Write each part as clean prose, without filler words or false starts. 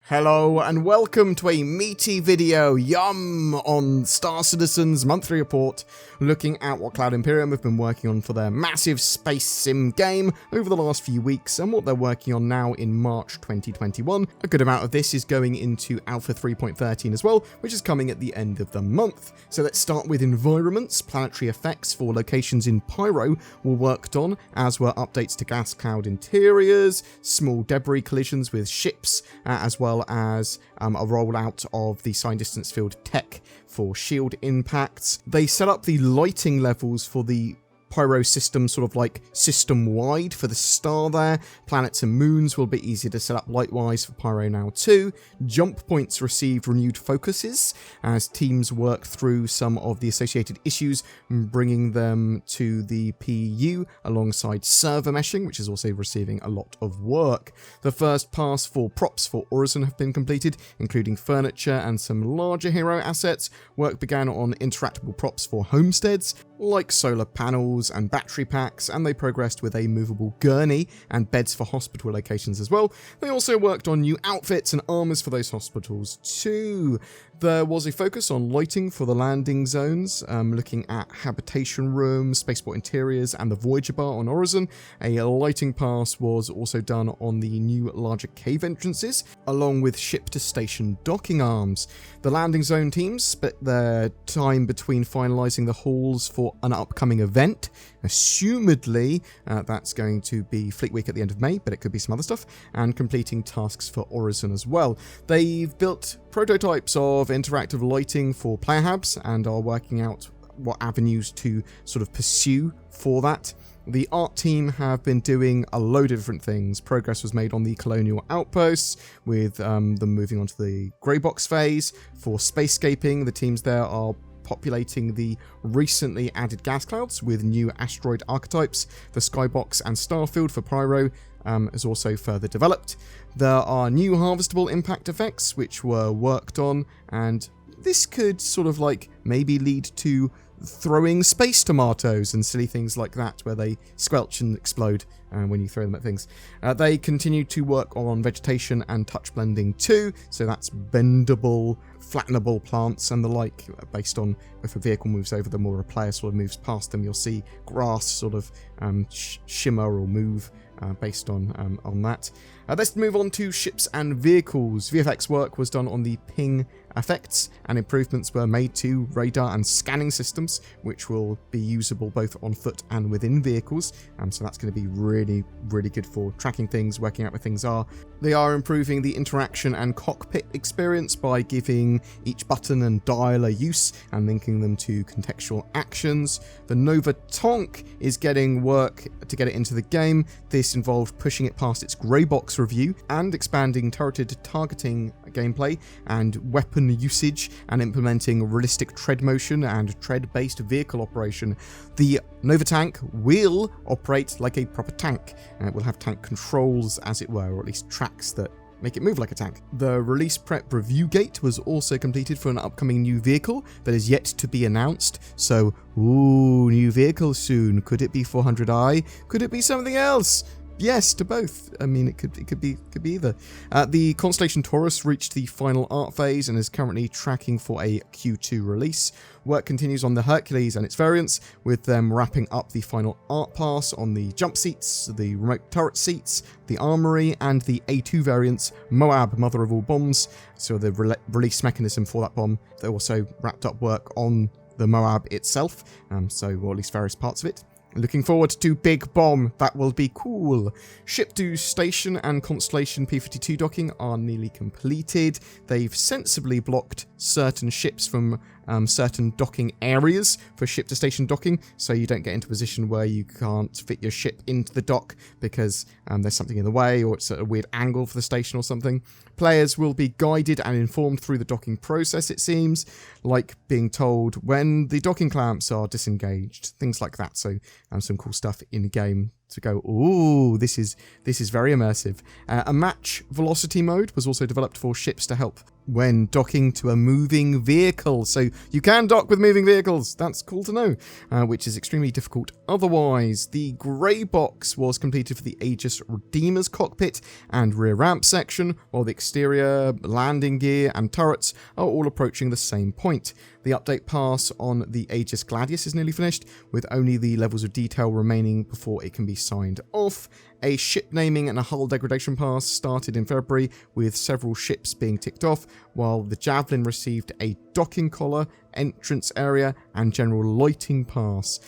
Hello and welcome to a meaty video, yum, on Star Citizen's monthly report, looking at what Cloud Imperium have been working on for their massive space sim game over the last few weeks and what they're working on now in March 2021. A good amount of this is going into Alpha 3.13 as well, which is coming at the end of the month. So let's start with environments. Planetary effects for locations in PYRO were worked on, as were updates to gas cloud interiors, small debris collisions with ships, as well as a rollout of the sign distance field tech for shield impacts. They set up the lighting levels for the PYRO system sort of like system-wide for the star there. Planets and moons will be easier to set up light-wise for PYRO now too. Jump points received renewed focuses as teams work through some of the associated issues, bringing them to the PU alongside server meshing, which is also receiving a lot of work. The first pass for props for ORISON have been completed, including furniture and some larger hero assets. Work began on interactable props for homesteads, like solar panels and battery packs, and they progressed with a movable gurney and beds for hospital locations as well. They also worked on new outfits and armors for those hospitals too. There was a focus on lighting for the landing zones, looking at habitation rooms, spaceport interiors, and the Voyager bar on ORISON. A lighting pass was also done on the new larger cave entrances, along with ship-to-station docking arms. The landing zone teams split their time between finalising the halls for an upcoming event. Assumedly, that's going to be Fleet Week at the end of May, but it could be some other stuff, and completing tasks for ORISON as well. They've built prototypes of interactive lighting for player hubs and are working out what avenues to sort of pursue for that. The art team have been doing a load of different things. Progress was made on the colonial outposts, with them moving on to the grey box phase. For spacescaping, the teams there are populating the recently added gas clouds with new asteroid archetypes. The skybox and starfield for PYRO is also further developed. There are new harvestable impact effects which were worked on, and this could sort of like maybe lead to throwing space tomatoes and silly things like that, where they squelch and explode when you throw them at things. They continue to work on vegetation and touch blending too, so that's bendable, flattenable plants and the like, based on if a vehicle moves over them or a player sort of moves past them, you'll see grass sort of shimmer or move based on that. Let's move on to ships and vehicles. VFX work was done on the ping effects, and improvements were made to radar and scanning systems, which will be usable both on foot and within vehicles. So that's going to be really, really good for tracking things, working out where things are. They are improving the interaction and cockpit experience by giving each button and dial a use and linking them to contextual actions. The Nova Tonk is getting work to get it into the game. This involved pushing it past its grey box review and expanding turreted targeting gameplay and weapon usage, and implementing realistic tread motion and tread-based vehicle operation. The Nova Tank will operate like a proper tank. It will have tank controls, as it were, or at least tracks that make it move like a tank. The release prep review gate was also completed for an upcoming new vehicle that is yet to be announced. So, ooh, new vehicle soon. Could it be 400i? Could it be something else? Yes, to both. I mean, it could be either. The Constellation Taurus reached the final art phase and is currently tracking for a Q2 release. Work continues on the Hercules and its variants, with them wrapping up the final art pass on the jump seats, the remote turret seats, the armory, and the A2 variants, Moab, Mother of All Bombs, so the release mechanism for that bomb. They also wrapped up work on the Moab itself, or at least various parts of it. Looking forward to Big Bomb, that will be cool. Ship to station and Constellation P-52 docking are nearly completed. They've sensibly blocked certain ships from certain docking areas for ship to station docking, so you don't get into a position where you can't fit your ship into the dock because there's something in the way or it's at a weird angle for the station or something. Players will be guided and informed through the docking process, it seems, like being told when the docking clamps are disengaged, things like that. So some cool stuff in-game to go, ooh, this is very immersive. A match velocity mode was also developed for ships to help when docking to a moving vehicle. So you can dock with moving vehicles. That's cool to know, which is extremely difficult otherwise. The grey box was completed for the Aegis Redeemer's cockpit and rear ramp section, while the exterior, landing gear and turrets are all approaching the same point. The update pass on the Aegis Gladius is nearly finished, with only the levels of detail remaining before it can be signed off. A ship naming and a hull degradation pass started in February, with several ships being ticked off, while the Javelin received a docking collar, entrance area, and general lighting pass.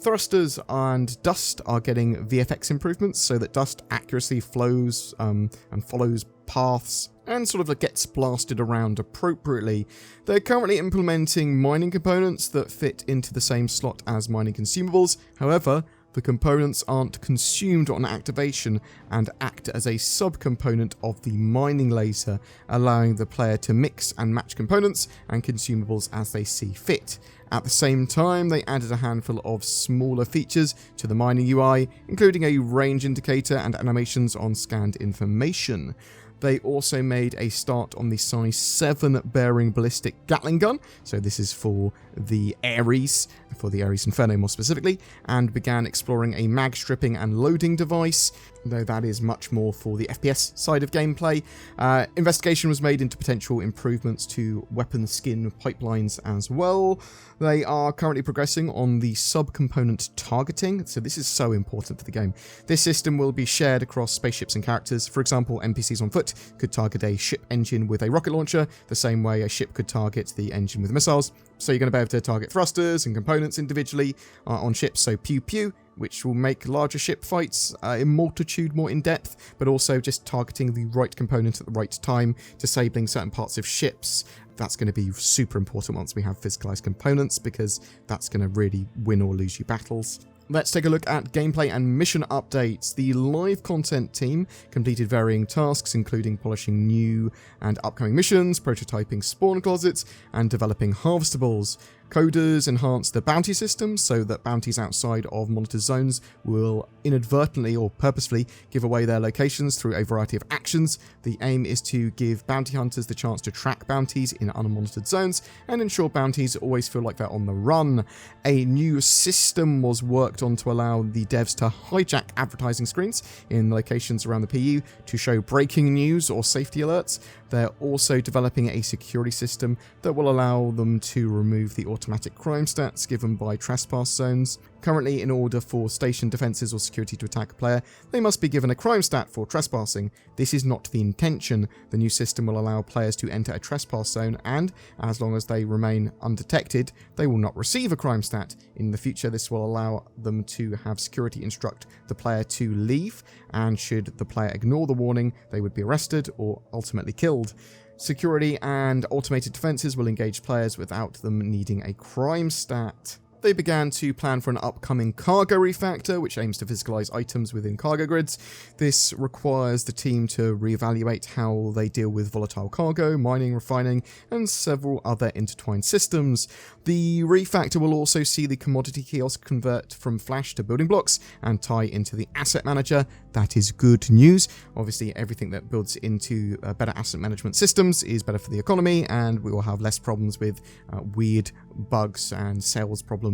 Thrusters and dust are getting VFX improvements so that dust accuracy flows and follows paths and sort of gets blasted around appropriately. They're currently implementing mining components that fit into the same slot as mining consumables. However, the components aren't consumed on activation and act as a subcomponent of the mining laser, allowing the player to mix and match components and consumables as they see fit. At the same time, they added a handful of smaller features to the mining UI, including a range indicator and animations on scanned information. They also made a start on the size 7 bearing ballistic Gatling gun, so this is for the Ares Inferno more specifically, and began exploring a mag stripping and loading device, though that is much more for the FPS side of gameplay. Investigation was made into potential improvements to weapon skin pipelines as well. They are currently progressing on the subcomponent targeting, so this is so important for the game. This system will be shared across spaceships and characters. For example, NPCs on foot could target a ship engine with a rocket launcher, the same way a ship could target the engine with missiles. So you're going to be able to target thrusters and components individually on ships, so pew pew, which will make larger ship fights in multitude more in-depth, but also just targeting the right component at the right time, disabling certain parts of ships. That's going to be super important once we have physicalized components, because that's going to really win or lose you battles. Let's take a look at gameplay and mission updates. The live content team completed varying tasks, including polishing new and upcoming missions, prototyping spawn closets, and developing harvestables. Coders enhanced the bounty system so that bounties outside of monitored zones will inadvertently or purposefully give away their locations through a variety of actions. The aim is to give bounty hunters the chance to track bounties in unmonitored zones and ensure bounties always feel like they're on the run. A new system was worked on to allow the devs to hijack advertising screens in locations around the PU to show breaking news or safety alerts. They're also developing a security system that will allow them to remove the automatic crime stats given by trespass zones. Currently, in order for station defenses or security to attack a player, they must be given a crime stat for trespassing. This is not the intention. The new system will allow players to enter a trespass zone, and as long as they remain undetected, they will not receive a crime stat. In the future, this will allow them to have security instruct the player to leave, and should the player ignore the warning, they would be arrested or ultimately killed. Security and automated defenses will engage players without them needing a crime stat. They began to plan for an upcoming cargo refactor, which aims to physicalize items within cargo grids. This requires the team to reevaluate how they deal with volatile cargo, mining, refining, and several other intertwined systems. The refactor will also see the commodity kiosk convert from flash to building blocks and tie into the asset manager. That is good news. Obviously, everything that builds into better asset management systems is better for the economy, and we will have less problems with weird bugs and sales problems.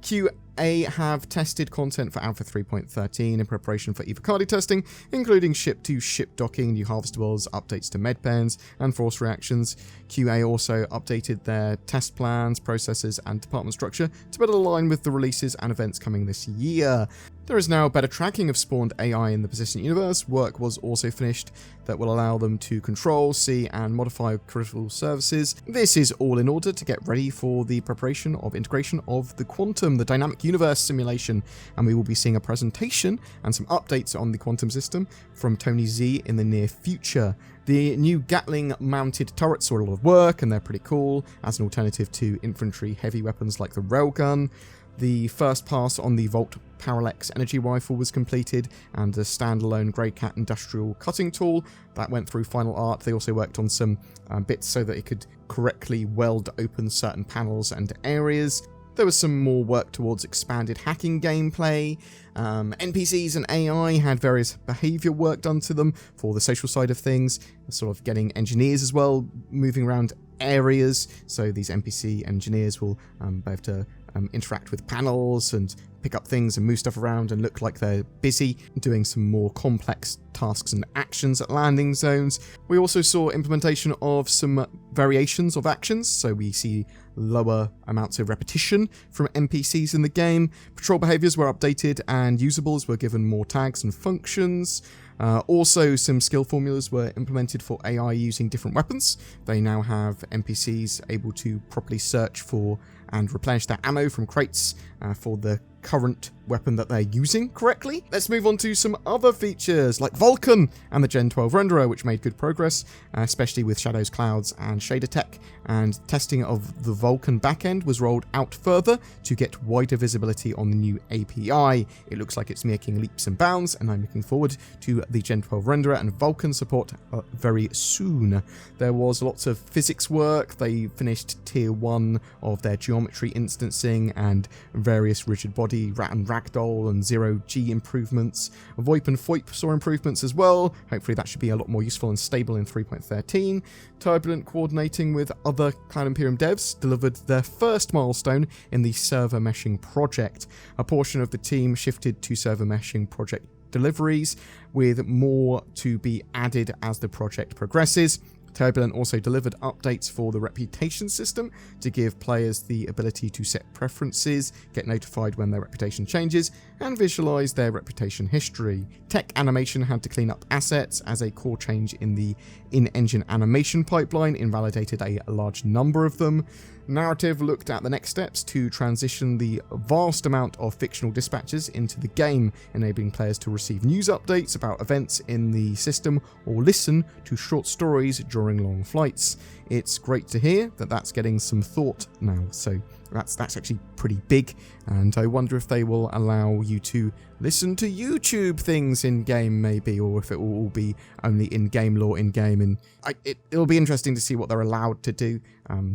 QA have tested content for Alpha 3.13 in preparation for Evocadi testing, including ship-to-ship docking, new harvestables, updates to medpens, and force reactions. QA also updated their test plans, processes, and department structure to better align with the releases and events coming this year. There is now better tracking of spawned AI in the persistent universe. Work was also finished that will allow them to control, see, and modify critical services. This is all in order to get ready for the preparation of integration of the Quantum, the dynamic universe simulation, and we will be seeing a presentation and some updates on the Quantum system from Tony Z in the near future. The new Gatling mounted turrets saw a lot of work, and they're pretty cool as an alternative to infantry heavy weapons like the railgun. The first pass on the Volt Parallax energy rifle was completed, and a standalone Grey Cat industrial cutting tool that went through final art. They also worked on some bits so that it could correctly weld open certain panels and areas. There was some more work towards expanded hacking gameplay. NPCs and AI had various behavior work done to them for the social side of things, sort of getting engineers as well moving around areas, so these NPC engineers will be able to interact with panels and pick up things and move stuff around and look like they're busy doing some more complex tasks and actions at landing zones. We also saw implementation of some variations of actions, so we see lower amounts of repetition from NPCs in the game. Patrol behaviors were updated and usables were given more tags and functions. Also, some skill formulas were implemented for AI using different weapons. They now have NPCs able to properly search for and replenish their ammo from crates for the current weapon that they're using correctly. Let's move on to some other features like Vulkan and the Gen 12 renderer, which made good progress, especially with shadows, clouds, and shader tech. And testing of the Vulkan backend was rolled out further to get wider visibility on the new API. It looks like it's making leaps and bounds, and I'm looking forward to the Gen 12 renderer and Vulkan support very soon. There was lots of physics work. They finished tier 1 of their geometry instancing and various rigid body, rat and ragdoll, and zero-G improvements. VoIP and FOIP saw improvements as well. Hopefully that should be a lot more useful and stable in 3.13. Turbulent coordinating with other Cloud Imperium devs delivered their first milestone in the server meshing project. A portion of the team shifted to server meshing project deliveries, with more to be added as the project progresses. Turbulent also delivered updates for the reputation system to give players the ability to set preferences, get notified when their reputation changes, and visualize their reputation history. Tech Animation had to clean up assets as a core change in the in-engine animation pipeline invalidated a large number of them. Narrative looked at the next steps to transition the vast amount of fictional dispatches into the game, enabling players to receive news updates about events in the system or listen to short stories during long flights. It's great to hear that that's getting some thought now, so that's actually pretty big, and I wonder if they will allow you to listen to YouTube things in-game maybe, or if it will all be only in-game lore in-game, and it'll be interesting to see what they're allowed to do,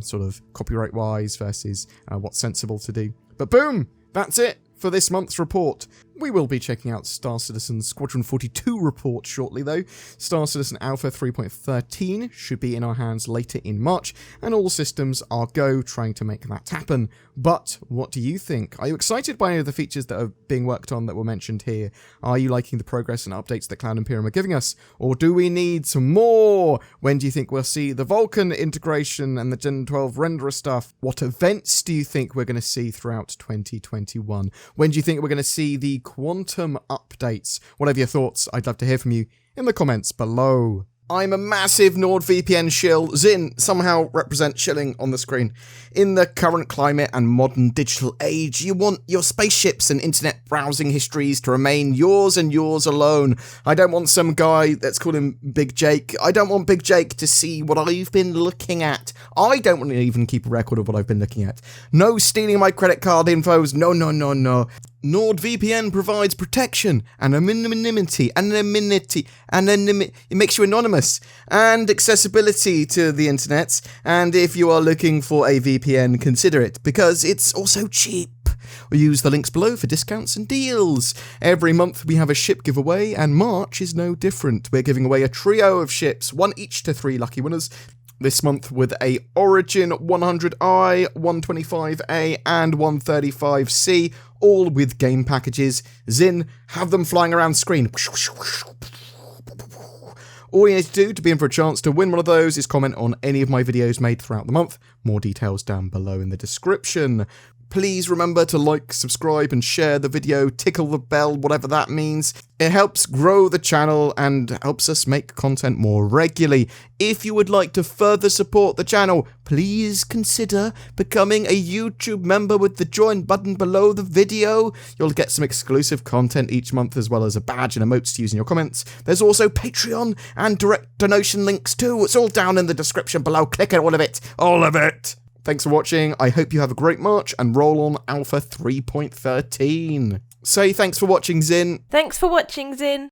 sort of copyright-wise versus what's sensible to do. But boom! That's it for this month's report. We will be checking out Star Citizen's Squadron 42 report shortly though. Star Citizen Alpha 3.13 should be in our hands later in March, and all systems are go trying to make that happen. But what do you think? Are you excited by any of the features that are being worked on that were mentioned here? Are you liking the progress and updates that Cloud Imperium are giving us? Or do we need some more? When do you think we'll see the Vulkan integration and the Gen 12 renderer stuff? What events do you think we're going to see throughout 2021? When do you think we're going to see the quantum updates? Whatever your thoughts, I'd love to hear from you in the comments below. I'm a massive NordVPN shill. Zin somehow represent shilling on the screen. In the current climate and modern digital age, you want your spaceships and internet browsing histories to remain yours and yours alone. I don't want some guy, let's call him Big Jake. I don't want Big Jake to see what I've been looking at. I don't want to even keep a record of what I've been looking at. No stealing my credit card infos. No. NordVPN provides protection and anonymity, it makes you anonymous, and accessibility to the internet. And if you are looking for a VPN, consider it, because it's also cheap. We use the links below for discounts and deals. Every month we have a ship giveaway, and March is no different. We're giving away a trio of ships, one each to 3 lucky winners. This month with a Origin 100i, 125A and 135C, all with game packages. Zin, have them flying around screen. All you need to do to be in for a chance to win one of those is comment on any of my videos made throughout the month. More details down below in the description. Please remember to like, subscribe and share the video, tickle the bell, whatever that means. It helps grow the channel and helps us make content more regularly. If you would like to further support the channel, please consider becoming a YouTube member with the join button below the video. You'll get some exclusive content each month, as well as a badge and emotes to use in your comments. There's also Patreon and direct donation links too. It's all down in the description below. Click all of it. All of it. Thanks for watching. I hope you have a great March and roll on Alpha 3.13. Say thanks for watching, Zin. Thanks for watching, Zin.